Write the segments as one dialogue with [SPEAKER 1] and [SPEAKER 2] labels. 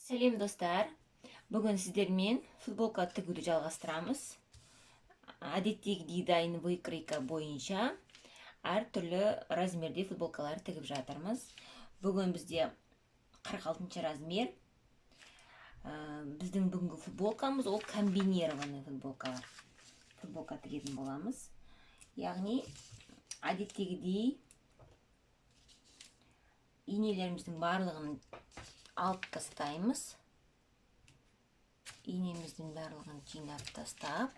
[SPEAKER 1] Сәлем достар. Бүгін сіздермен футболка тігуді жалғастырамыз. Әдеттегідей дайын выкройка бойынша әртүрлі размерде футболкалар тігіп жатырмыз. Бүгін бізде 46 размер. Біздің бүгінгі футболкамыз ол комбинированный футболкалар. Футболка тігетін боламыз. Яғни әдеттегідей инелеріміздің барлығын алып тастаймыз. Инеміздің барлығын жинап тастап,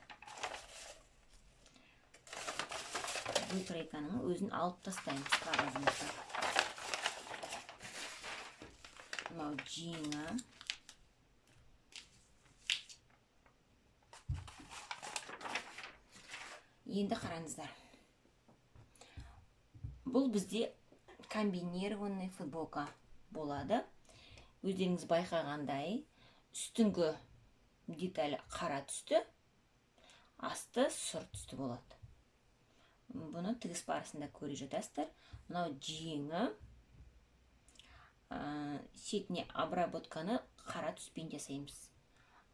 [SPEAKER 1] выкройканың өзін алып тастаймыз қағазымызға. Мынау жиыны. Енді қараңыздар. Бұл бізде комбинированный футболка болады. Өздеріңіз байқағандай, үстіңгі деталі қара түсті, асты сұр түсті болады. Бұны тігіс барысында көре жатасыздар. Мынау жиыны, шетіне обработканы қара түспен жасаймыз.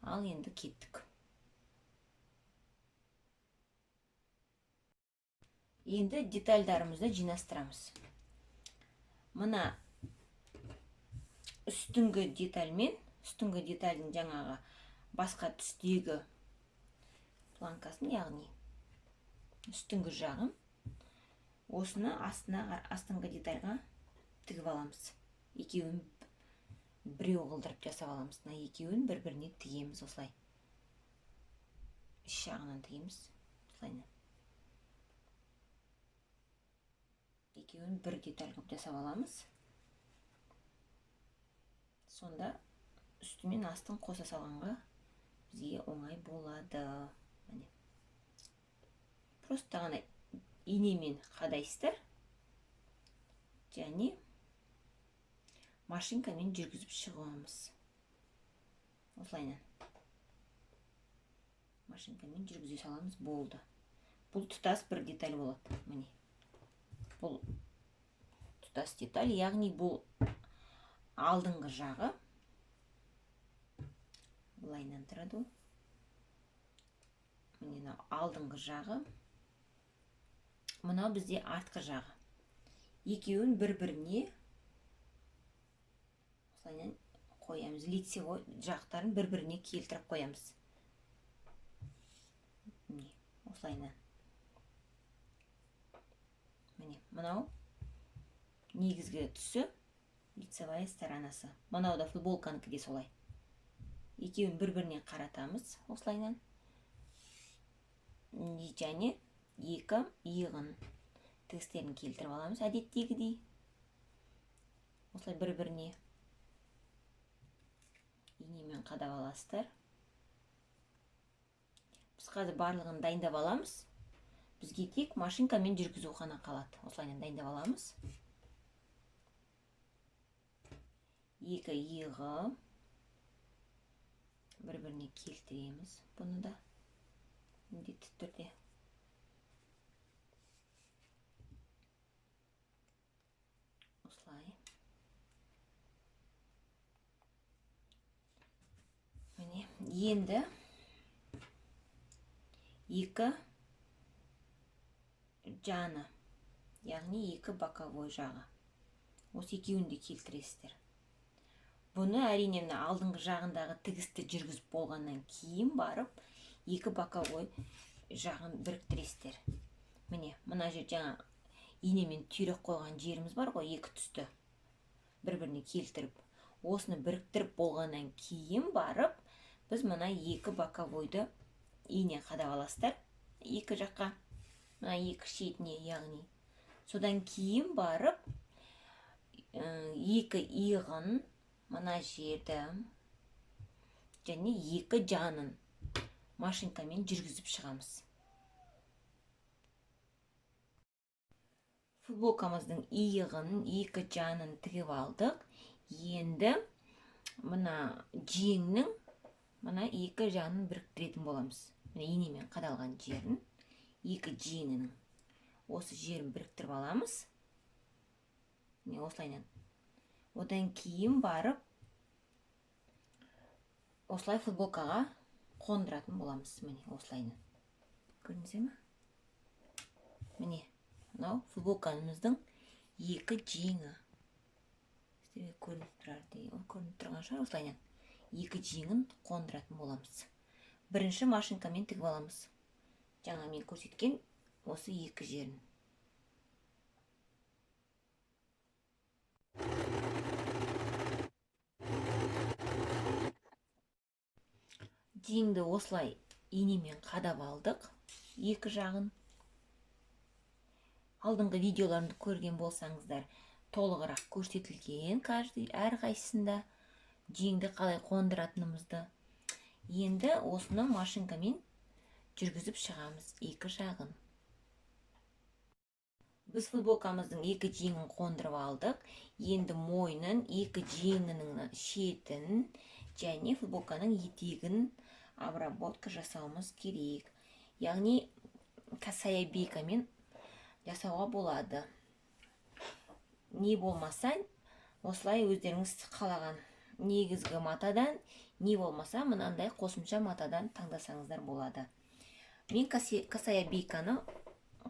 [SPEAKER 1] Ал енді кеттік. Енді детальдарымызды жинастырамыз. Мына үстіңгі детальмен, үстіңгі детальдің жаңағы басқа түстегі планкасын, яғни үстіңгі жағын, осыны астыңғы детальға тігіп аламыз. Екеуін біреу қылдырып жасап аламыз. Екеуін бір-біріне тігеміз осылай. Үш жағынан тігеміз. Осылайны. Екеуін бір деталь қылып жасап аламыз. Сонда үсті мен астын қоса салғанға бізге оңай болады. Просто ғана инемен қадайсыздар. Және машинкамен жүргізіп шығамыз. Осылайынан. Машинкамен жүргізе саламыз, болды. Бұл тұтас бір деталь болады. Міне. Бұл тұтас деталь, яғни бұл алдыңғы жағы. Бұлайынан тұрады. Міне алдыңғы жағы. Мынау бізде артқы жағы. Екеуін бір-біріне осылайынан қоямыз. Лицевой жақтарын бір-біріне келтіріп қоямыз. Міне, осылайынан. Міне, мынау негізгі түсі, лицевая сторонасы. Мынау да футболканыкі де солай. Екеуін бір-біріне қаратамыз осылайынан. Және екі иығын тігістерін келтіріп аламыз әдеттегідей. Осылай бір-біріне инемен қадап аласыздар. Біз қазір барлығын дайындап аламыз. Бізге тек машинкамен жүргізу ғана қалады. Осылайынан дайындап аламыз. Екі иығы бір-біріне келтіреміз. Бұны да міндетті түрде. Осылай. Міне, енді екі жаны, яғни екі боковой жағы. Осы екеуін де келтіресіздер. Бұны әрине алдыңғы жағындағы тігісті жүргізіп болғаннан кейін барып, екі боковой жағын біріктіресіздер. Міне, мына жер жаңа инемен түйрек қойған жеріміз бар ғой, екі түсті бір-біріне келтіріп. Осыны біріктіріп болғаннан кейін барып, біз мына екі боковойды ине қадап аласыздар. Екі жаққа, мына екі шетіне, яғни. Содан кейін барып, екі иығын, мына жерді, және екі жанын машинкамен жүргізіп шығамыз. Футболкамыздың иығын, екі жанын тігіп алдық. Енді мына жеңнің мына екі жанын біріктіретін боламыз. Міне инемен қадалған жерін, екі жеңінің осы жерін біріктіріп аламыз. Міне осылайынан. Одан кейін барып осылай футболкаға қондыратын боламыз. Міне осылайынан. Көрдіңіздер ме? Міне, мынау футболкамыздың екі жеңі. Сіздерге көрініп тұрған шығар, осылайынан. Екі жеңін қондыратын боламыз. Бірінші машинкамен тігіп аламыз. Жаңа мен көрсеткен осы екі жерін. Жеңді осылай инемен қадап алдық, екі жағын. Алдыңғы видеоларымды көрген болсаңыздар, толығырақ көрсетілген әрқайсысында жеңді қалай қондыратынымызды. Енді осыны машинкамен жүргізіп шығамыз екі жағын. Біз футболкамыздың екі жеңін қондырып алдық. Енді мойнын, екі жеңінің шетін және футболканың етегін обработка жасауымыз керек. Яғни косая бейкамен жасауға болады. Не болмаса, осылай өздеріңіз қалаған негізгі матадан, не болмаса мынандай қосымша матадан таңдасаңыздар болады. Мен косая бейканы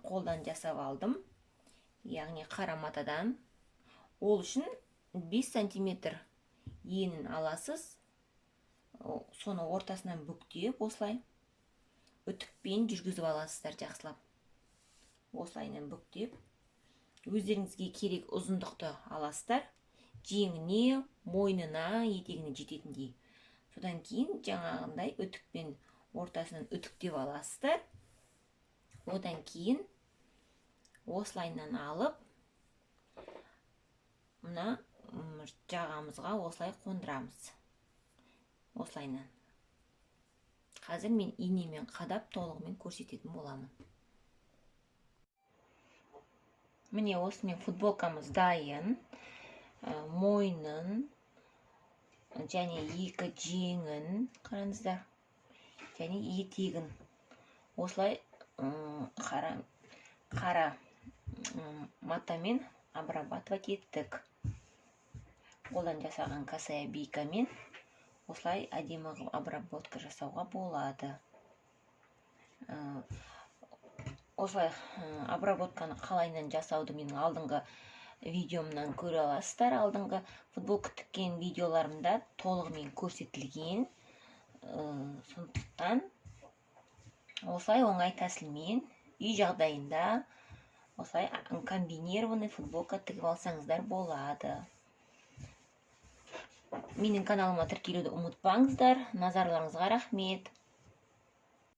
[SPEAKER 1] қолдан жасап алдым. Яғни қара матадан. Ол үшін 5 сантиметр енін аласыз. Соны ортасынан бүктеп, осылай үтікпен жүргізіп аласыздар жақсылап. Осылайынан бүктеп, өздеріңізге керек ұзындықты аласыздар. Жеңіне, мойнына, етегіне жететіндей. Содан кейін жаңағындай үтікпен ортасынан үтіктеп аласыздар. Одан кейін осылайынан алып, мына жағамызға осылай қондырамыз. Осылайынан. Қазір мен инемен қадап толығымен көрсететін боламын. Міне осымен футболкамыз дайын. Мойнын және екі жеңін қараңыздар. Және етегін осылай қара матамен обрабатывать еттік. Қолдан жасаған косая бейкамен осылай әдемі обработка жасауға болады. Осылай обработканы қалайынан жасауды менің алдыңғы видеомнан көре аласыздар. Алдыңғы футболка тіккен видеоларымда толығымен көрсетілген. Сондықтан осылай оңай тәсілмен үй жағдайында осылай комбинированный футболка тігіп алсаңыздар болады. Менің каналыма тіркелуді ұмытпаңыздар. Назарларыңызға рахмет.